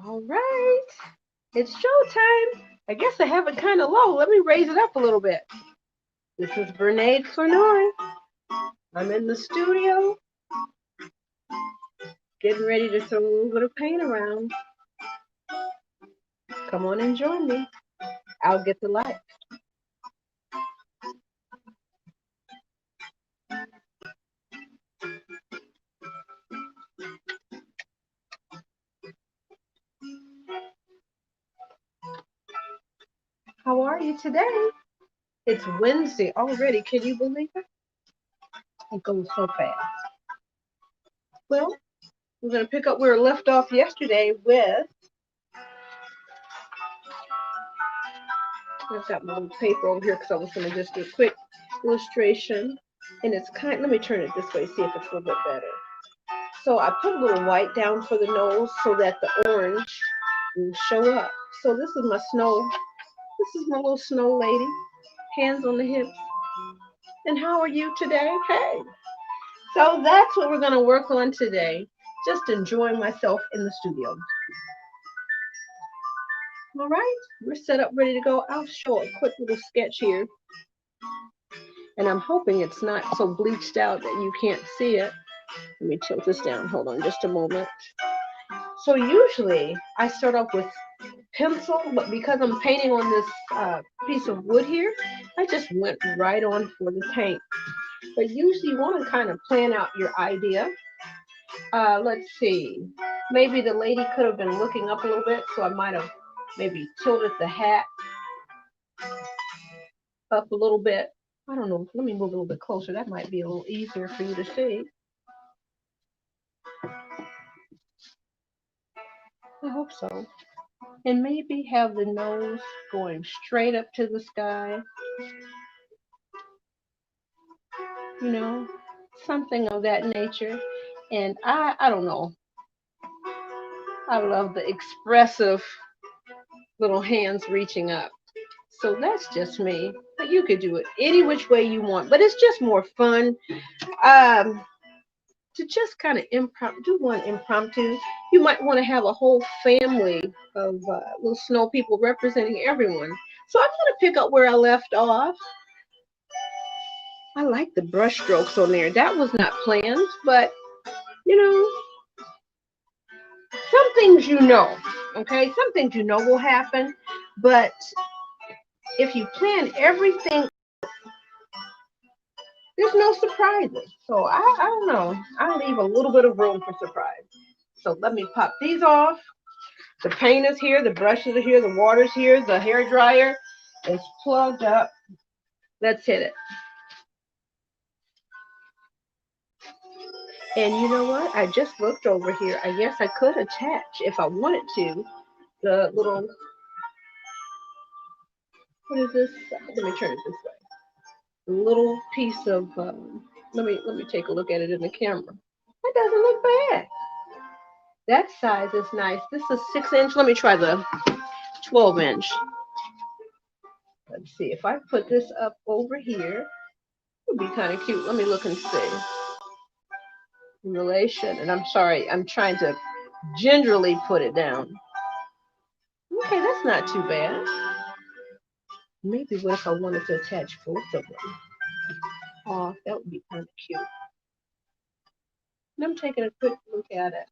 All right, it's showtime. I guess I have it kind of low. Let me raise it up a little bit. This is Bernaid Flanoy. I'm in the studio, getting ready to throw a little bit of paint around. Come on and join me. I'll get the light. How are you today? It's Wednesday already. Can you believe it? It goes so fast. Well, we're going to pick up where we left off yesterday with, I've got my little paper over here because I was going to just do a quick illustration. And it's let me turn it this way, see if it's a little bit better. So I put a little white down for the nose so that the orange will show up. So this is my snow. This is my little snow lady. Hands on the hips. And how are you today? Hey. So that's what we're going to work on today. Just enjoying myself in the studio. All right, we're set up, ready to go. I'll show a quick little sketch here. And I'm hoping it's not so bleached out that you can't see it. Let me tilt this down. Hold on just a moment. So usually I start off with pencil, but because I'm painting on this piece of wood here, I just went right on for the paint. But usually you want to kind of plan out your idea. Let's see. Maybe the lady could have been looking up a little bit, so I might have maybe tilted the hat up a little bit. I don't know. Let me move a little bit closer. That might be a little easier for you to see. I hope so. And maybe have the nose going straight up to the sky. You know, something of that nature. And I don't know. I love the expressive little hands reaching up. So that's just me. But you could do it any which way you want. But it's just more fun to just kind of do one impromptu. You might want to have a whole family of little snow people representing everyone. So I'm going to pick up where I left off. I like the brush strokes on there. That was not planned, but you know, some things you know, okay? Some things you know will happen, but if you plan everything, there's no surprises. So I don't know. I leave a little bit of room for surprise. So let me pop these off. The paint is here, the brushes are here, the water's here, the hair dryer is plugged up. Let's hit it. And you know what? I just looked over here. I guess I could attach, if I wanted to, the little, what is this? Let me turn it this way. A little piece of, let me take a look at it in the camera. That doesn't look bad. That size is nice. This is 6-inch. Let me try the 12-inch. Let's see. If I put this up over here, it would be kind of cute. Let me look and see. Relation. And I'm sorry, I'm trying to gingerly put it down. Okay, that's not too bad. Maybe what if I wanted to attach both of them? Oh, that would be kind of cute. And I'm taking a quick look at it.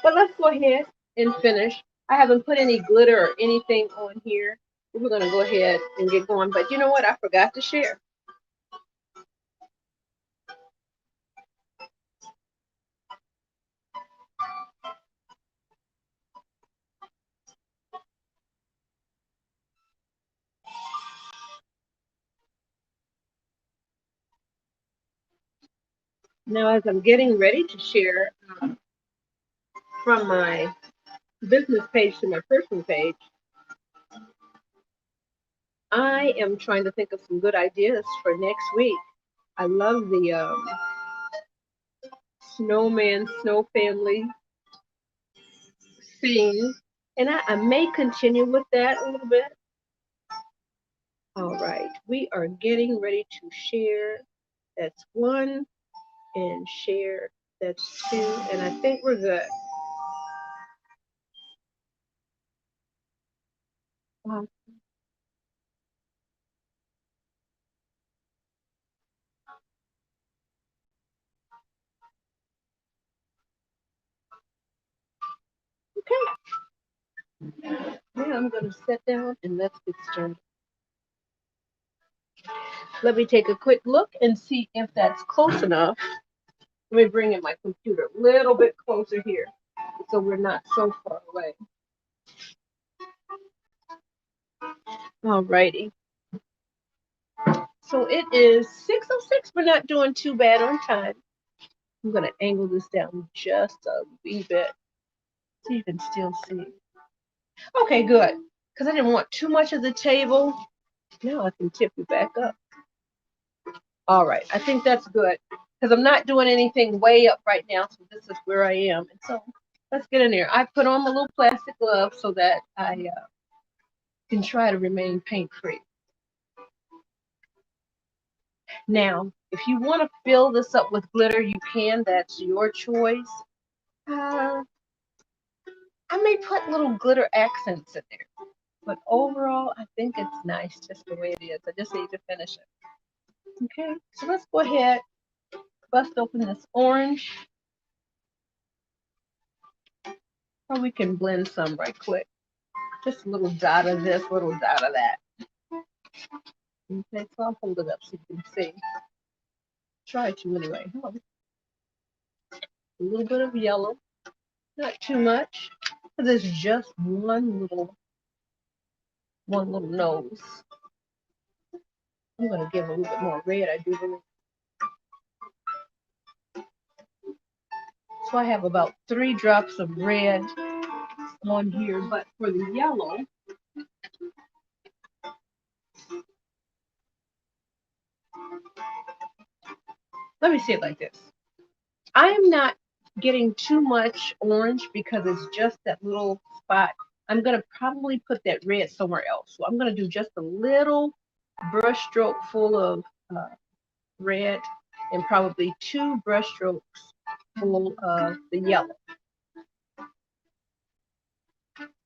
But let's go ahead and finish. I haven't put any glitter or anything on here. We're going to go ahead and get going. But you know what? I forgot to share. Now, as I'm getting ready to share from my business page to my personal page, I am trying to think of some good ideas for next week. I love the snowman, snow family scene, and I may continue with that a little bit. All right, we are getting ready to share. That's one, and share. That's two, and I think we're good. Um, okay, now I'm going to sit down and let's get started. Let me take a quick look and see if that's close enough. Let me bring in my computer a little bit closer here so we're not so far away. Alrighty. So it is 6:06. We're not doing too bad on time. I'm going to angle this down just a wee bit so you can still see. Okay, good. Because I didn't want too much of the table. Now I can tip you back up. All right, I think that's good because I'm not doing anything way up right now, so this is where I am. And so let's get in there. I put on my little plastic glove so that I can try to remain paint free. Now, if you want to fill this up with glitter, you can. That's your choice. I may put little glitter accents in there, but overall, I think it's nice just the way it is. I just need to finish it. Okay, so let's go ahead, bust open this orange. Or we can blend some right quick. Just a little dot of this, little dot of that. Okay, so I'll hold it up so you can see. Try to anyway. A little bit of yellow, not too much, because it's just one little nose. I'm going to give a little bit more red, I do believe. So I have about 3 drops of red on here, but for the yellow, let me see it like this. I am not getting too much orange because it's just that little spot. I'm going to probably put that red somewhere else. So I'm going to do just a little brush stroke full of red and probably 2 brush strokes full of the yellow.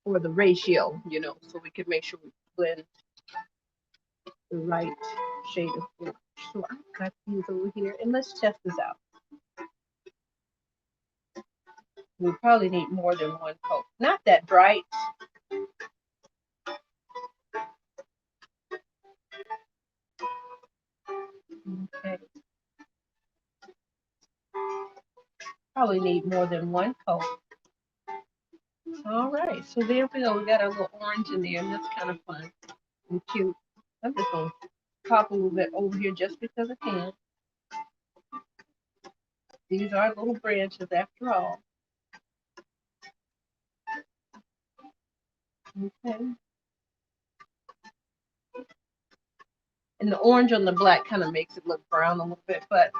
Or the ratio, you know, so we can make sure we blend the right shade of orange. So I've got these over here, and let's test this out. We probably need more than one coat. Not that bright. Okay. Probably need more than one coat. All right, so there we go. We got a little orange in there, and that's kind of fun and cute. I'm just going to pop a little bit over here just because I can. These are little branches after all. Okay. And the orange on the black kind of makes it look brown a little bit, but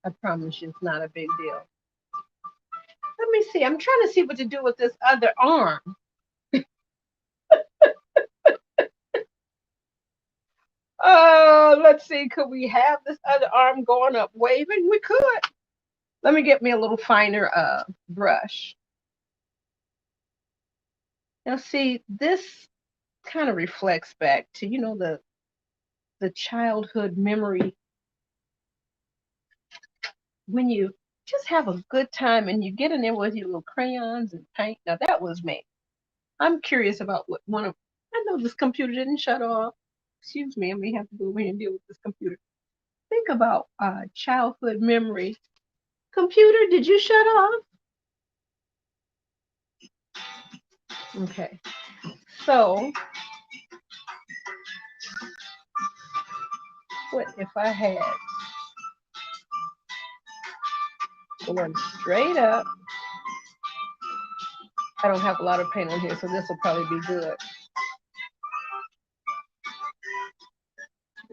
I promise you it's not a big deal. Let me see. I'm trying to see what to do with this other arm. Let's see. Could we have this other arm going up waving? We could. Let me get me a little finer brush. Now see, this kind of reflects back to, you know, the childhood memory when you just have a good time and you get in there with your little crayons and paint. Now that was me. I'm curious about what one of, I know this computer didn't shut off. Excuse me, I may have to go over here and deal with this computer. Think about childhood memory. Computer, did you shut off? Okay, so what if I had going straight up? I don't have a lot of paint on here, so this will probably be good.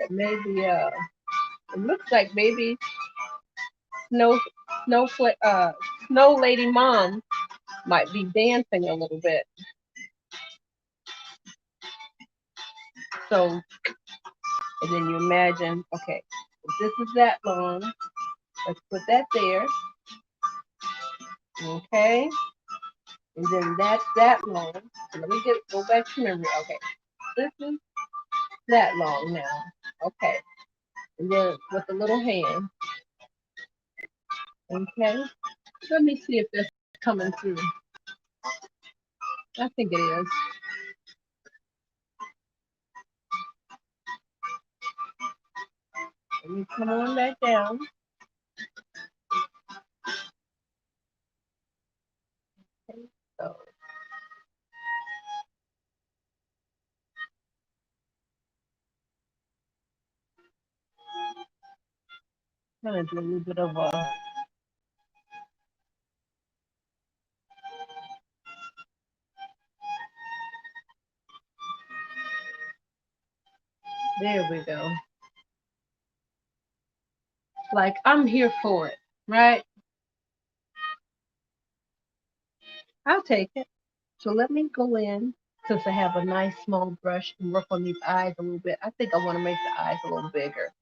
Maybe it looks like maybe Snow Lady Mom might be dancing a little bit. So, and then you imagine, okay, if this is that long, let's put that there. Okay. And then that's that long. So let me go back to memory. Okay, this is that long now. Okay, and then with the little hand. Okay, let me see if that's coming through. I think it is. Let me come on back down. Okay, so I'm gonna do a little bit of a. There we go. Like I'm here for it, right? I'll take it. So let me go in, since I have a nice small brush, and work on these eyes a little bit. I think I want to make the eyes a little bigger.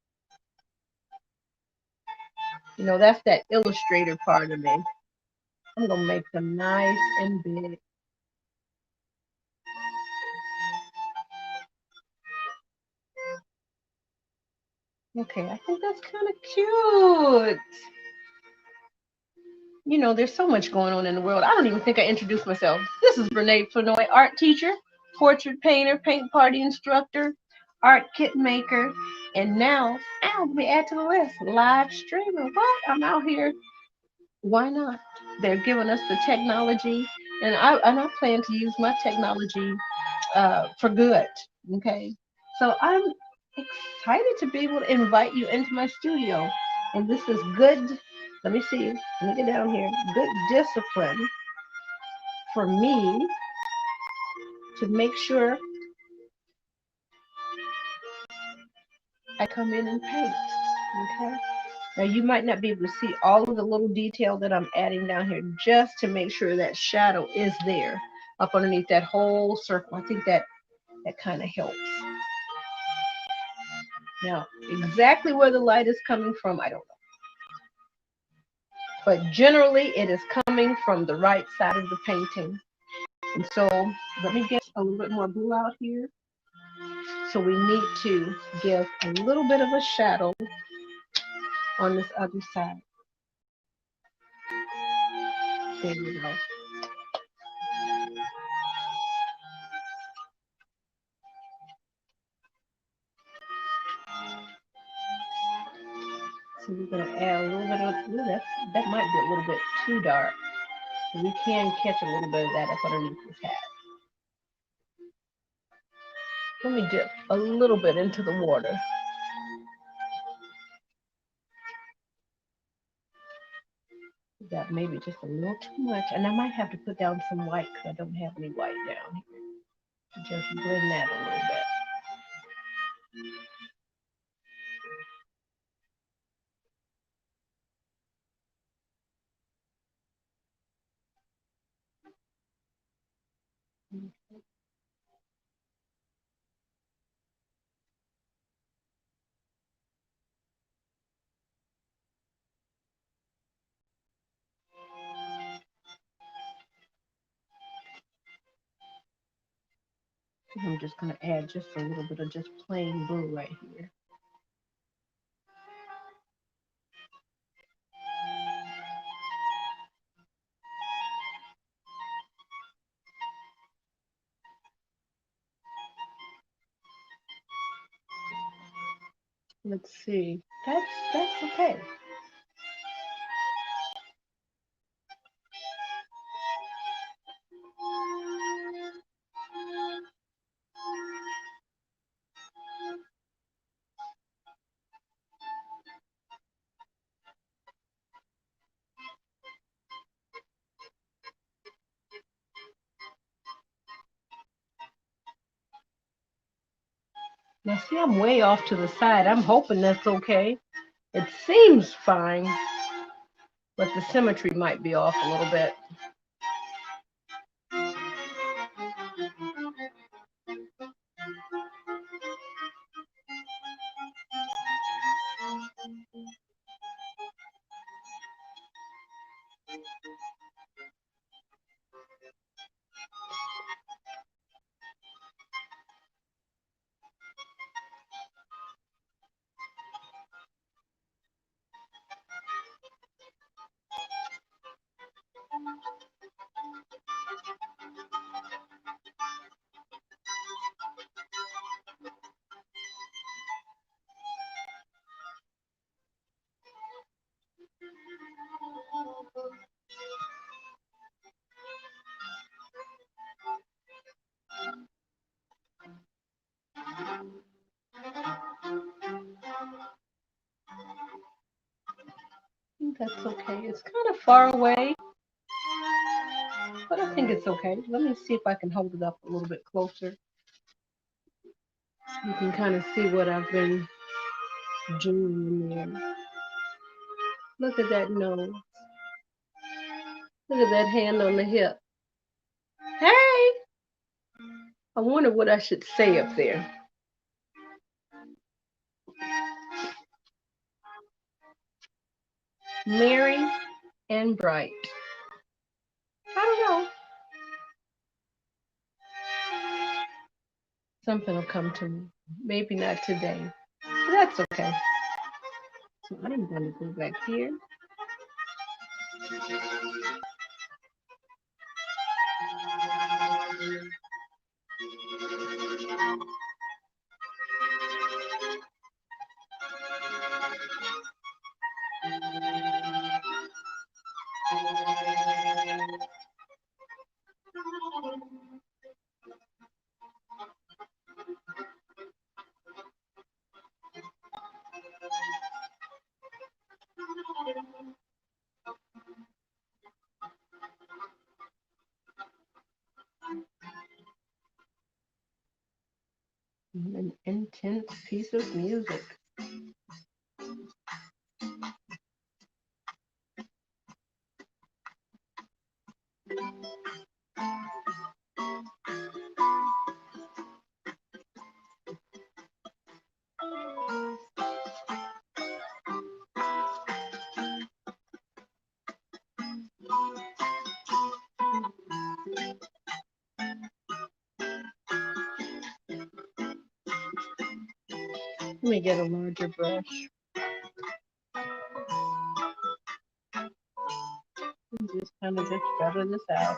You know, that's that illustrator part of me. I'm gonna make them nice and big. Okay, I think that's kind of cute. You know, there's so much going on in the world. I don't even think I introduced myself. This is Brene Flanoy, art teacher, portrait painter, paint party instructor, art kit maker, and now, let me add to the list, live streamer. What? I'm out here. Why not? They're giving us the technology, and I plan to use my technology for good. Okay, so I'm excited to be able to invite you into my studio, and this is good. Let me see. Let me get down here. Good discipline for me to make sure I come in and paint. Okay. Now you might not be able to see all of the little detail that I'm adding down here, just to make sure that shadow is there up underneath that whole circle. I think that kind of helps. Now, exactly where the light is coming from, I don't know. But generally, it is coming from the right side of the painting. And so let me get a little bit more blue out here. So we need to give a little bit of a shadow on this other side. There we go. So we're going to add a little bit of, that might be a little bit too dark. We can catch a little bit of that up underneath his hat. Let me dip a little bit into the water. That maybe just a little too much. And I might have to put down some white because I don't have any white down here. Just blend that a little bit. I'm just going to add just a little bit of just plain blue right here. Let's see. That's okay. Now see, I'm way off to the side. I'm hoping that's okay. It seems fine, but the symmetry might be off a little bit. think that's okay. It's kind of far away, but I think it's okay. Let me see if I can hold it up a little bit closer. You can kind of see what I've been doing in there. Look at that nose. Look at that hand on the hip. Hey! I wonder what I should say up there. Merry and bright. I don't know. Something will come to me. Maybe not today. But that's okay. So I'm going to go back here. An intense piece of music. Let me get a larger brush. And just kind of just feather this out.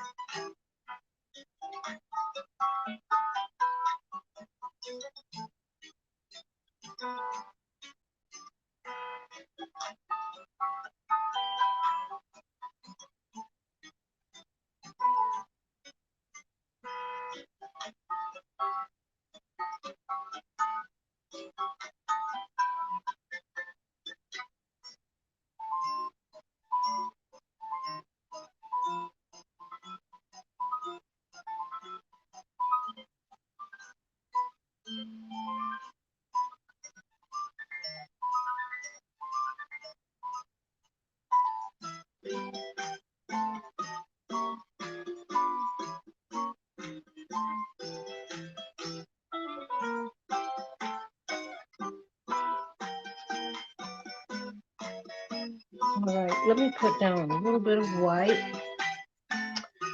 All right, let me put down a little bit of white.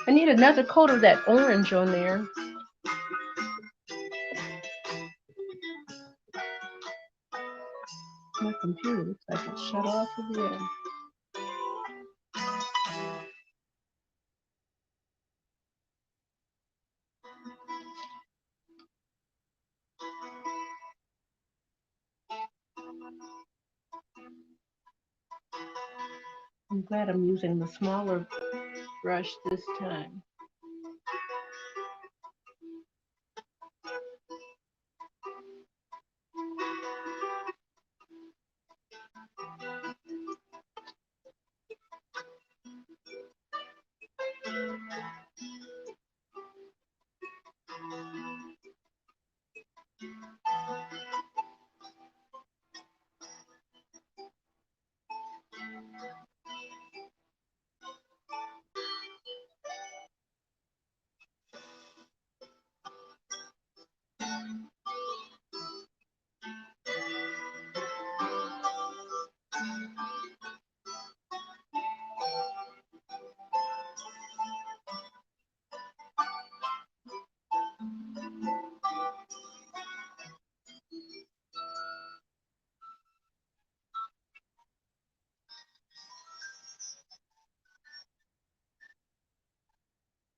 I need another coat of that orange on there. My computer looks like it shut off again. I'm glad I'm using the smaller brush this time.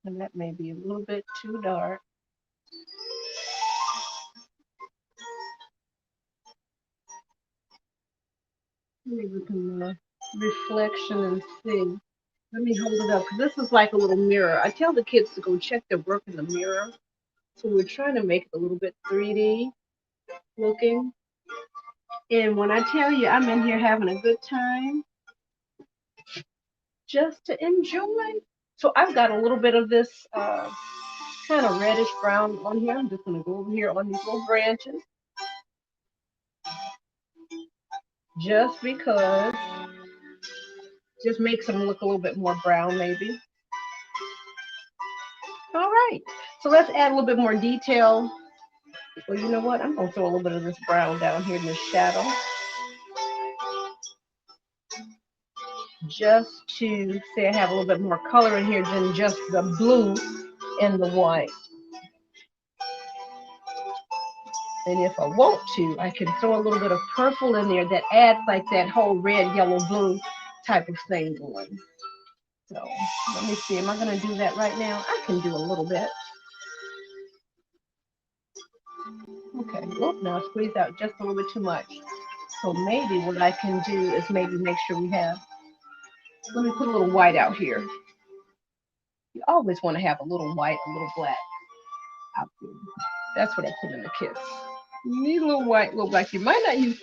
And that may be a little bit too dark. Maybe we can reflection and see. Let me hold it up, because this is like a little mirror. I tell the kids to go check their work in the mirror. So we're trying to make it a little bit 3D looking. And when I tell you I'm in here having a good time, just to enjoy. So I've got a little bit of this kind of reddish brown on here. I'm just going to go over here on these little branches just because, just makes them look a little bit more brown maybe. All right, so let's add a little bit more detail. Well, you know what? I'm going to throw a little bit of this brown down here in the shadow, just to say I have a little bit more color in here than just the blue and the white. And if I want to, I can throw a little bit of purple in there that adds like that whole red, yellow, blue type of thing going. So let me see, am I going to do that right now? I can do a little bit. Okay, well, now squeeze out just a little bit too much. So maybe what I can do is maybe make sure we have, let me put a little white out here. You always want to have a little white, a little black out there. That's what I put in the kits. You need a little white, a little black. You might not use,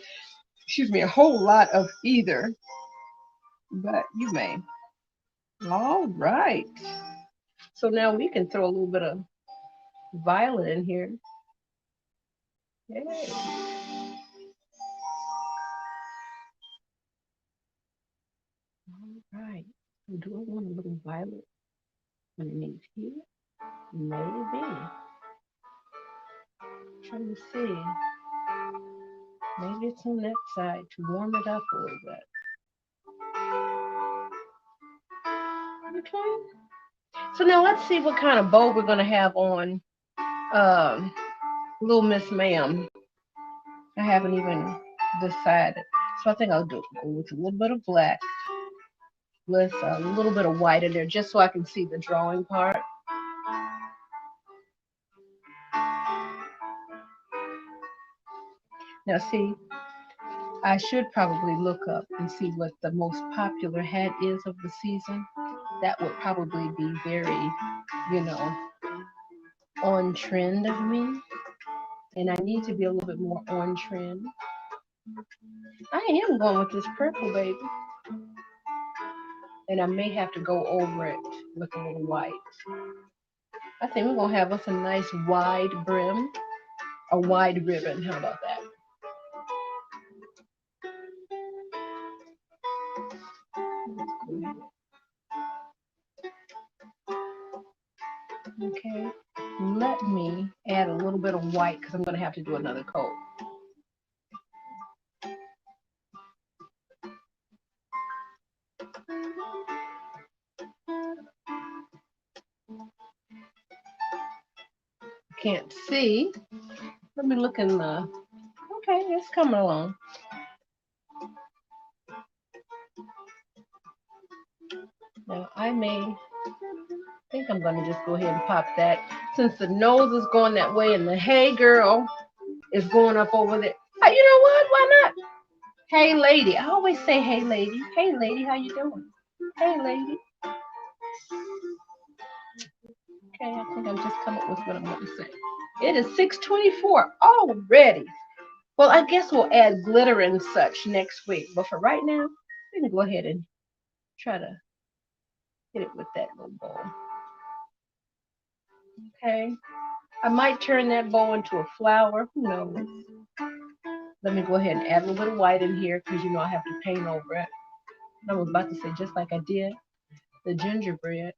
excuse me, a whole lot of either, but you may. All right. So now we can throw a little bit of violet in here. Yay. All right. Do I want a little violet underneath here? Maybe. Trying to see. Maybe it's on that side to warm it up a little bit. Okay. So now let's see what kind of bow we're going to have on Little Miss Ma'am. I haven't even decided. So I think I'll go with a little bit of black with a little bit of white in there just so I can see the drawing part. Now see, I should probably look up and see what the most popular hat is of the season. That would probably be very, you know, on trend of me. And I need to be a little bit more on trend. I am going with this purple, baby. And I may have to go over it with a little white. I think we're going to have us a nice wide brim, a wide ribbon. How about that? Okay, let me add a little bit of white because I'm going to have to do another coat. Can't see. Let me look in the, okay, it's coming along. Now I think I'm going to just go ahead and pop that. Since the nose is going that way and the hey girl is going up over there. You know what? Why not? Hey lady. I always say hey lady. Hey lady, how you doing? Hey lady. Okay, I think I've just come up with what I'm going to say. It is 6:24 already. Well, I guess we'll add glitter and such next week. But for right now, I'm going to go ahead and try to hit it with that little bowl. Okay. I might turn that bow into a flower. Who knows? Let me go ahead and add a little bit of white in here because you know I have to paint over it. I was about to say just like I did the gingerbread,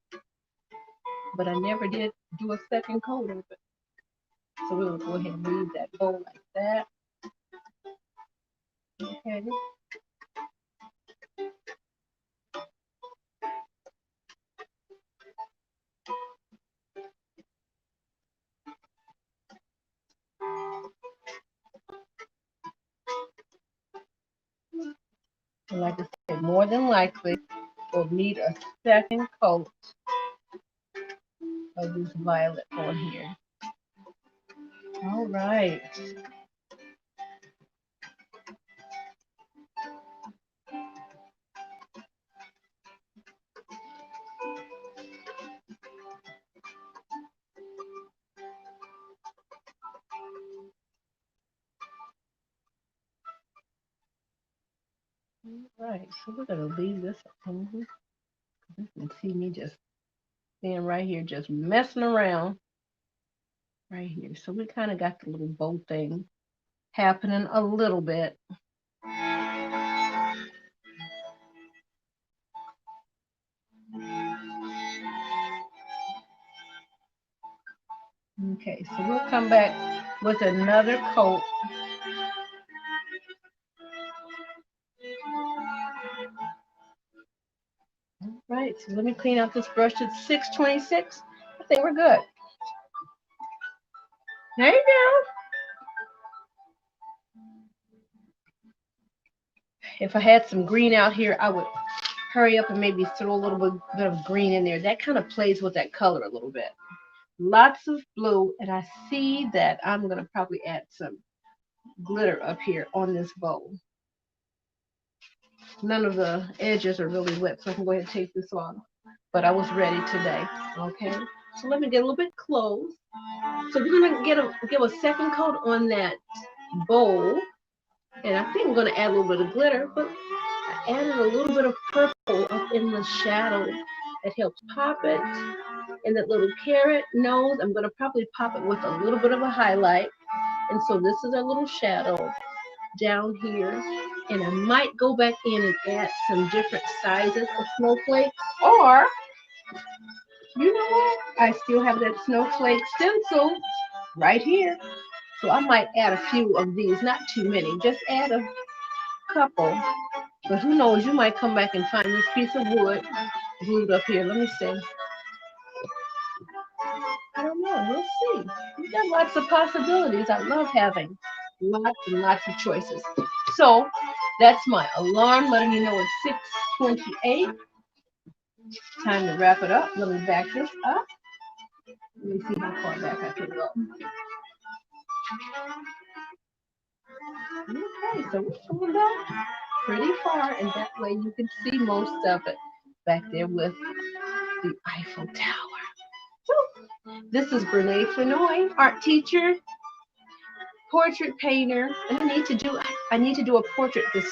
but I never did do a second coat of it. So we'll go ahead and leave that bowl like that. Okay. And like I said, more than likely we'll need a second coat of this violet on here. All right. All right, so we're gonna leave this on. You can see me just being right here, just messing around right here. So we kind of got the little bow thing happening a little bit. Okay, so we'll come back with another coat. All right, so let me clean out this brush. It's 626. I think we're good. There you go. If I had some green out here, I would hurry up and maybe throw a little bit of green in there. That kind of plays with that color a little bit. Lots of blue, and I see that I'm going to probably add some glitter up here on this bow. None of the edges are really wet, so I can go ahead and take this off. But I was ready today. Okay, so let me get a little bit close. So we're going to give a second coat on that bowl. And I think I'm going to add a little bit of glitter, but I added a little bit of purple up in the shadow. It helps pop it. And that little carrot nose, I'm going to probably pop it with a little bit of a highlight. And so this is a little shadow down here. And I might go back in and add some different sizes of snowflakes. Or, you know what? I still have that snowflake stencil right here. So I might add a few of these, not too many, just add a couple. But who knows, you might come back and find this piece of wood glued up here. Let me see. I don't know. We'll see. We've got lots of possibilities. I love having lots and lots of choices. So that's my alarm letting me know it's 6:28. Time to wrap it up. Let me back this up. Let me see how far back I can go. Okay, so we're going back pretty far, and that way you can see most of it back there with the Eiffel Tower. So this is Brene Fenoy, art teacher, portrait painter, and I need to do a portrait this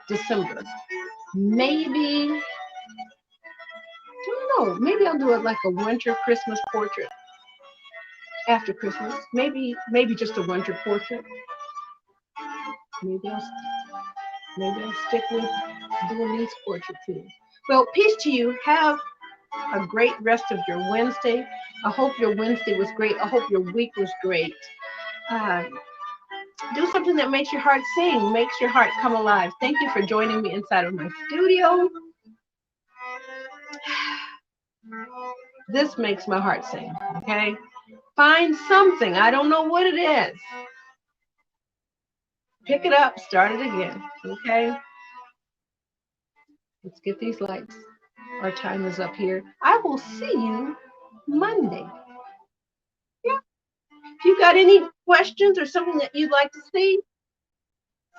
December. Maybe, I don't know, maybe I'll do it like a winter Christmas portrait after Christmas. Maybe just a winter portrait. Maybe I'll stick with doing these portraits here. Well, peace to you. Have a great rest of your Wednesday. I hope your Wednesday was great. I hope your week was great. Do something that makes your heart sing, makes your heart come alive. Thank you for joining me inside of my studio. This makes my heart sing, okay? Find something. I don't know what it is. Pick it up, start it again, okay? Let's get these lights. Our time is up here. I will see you Monday. Yeah. If you got any questions or something that you'd like to see,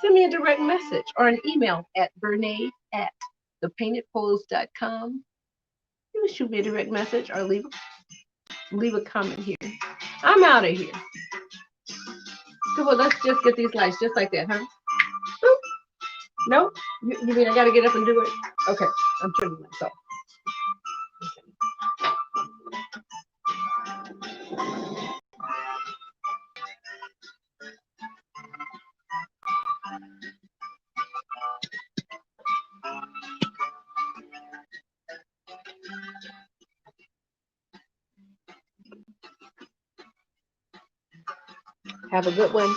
send me a direct message or an email at bernae@thepaintedpose.com. You can shoot me a direct message or leave a comment here. I'm out of here. Come on, let's just get these lights just like that, huh? Boop. Nope. You mean I got to get up and do it? Okay, I'm turning myself. Have a good one.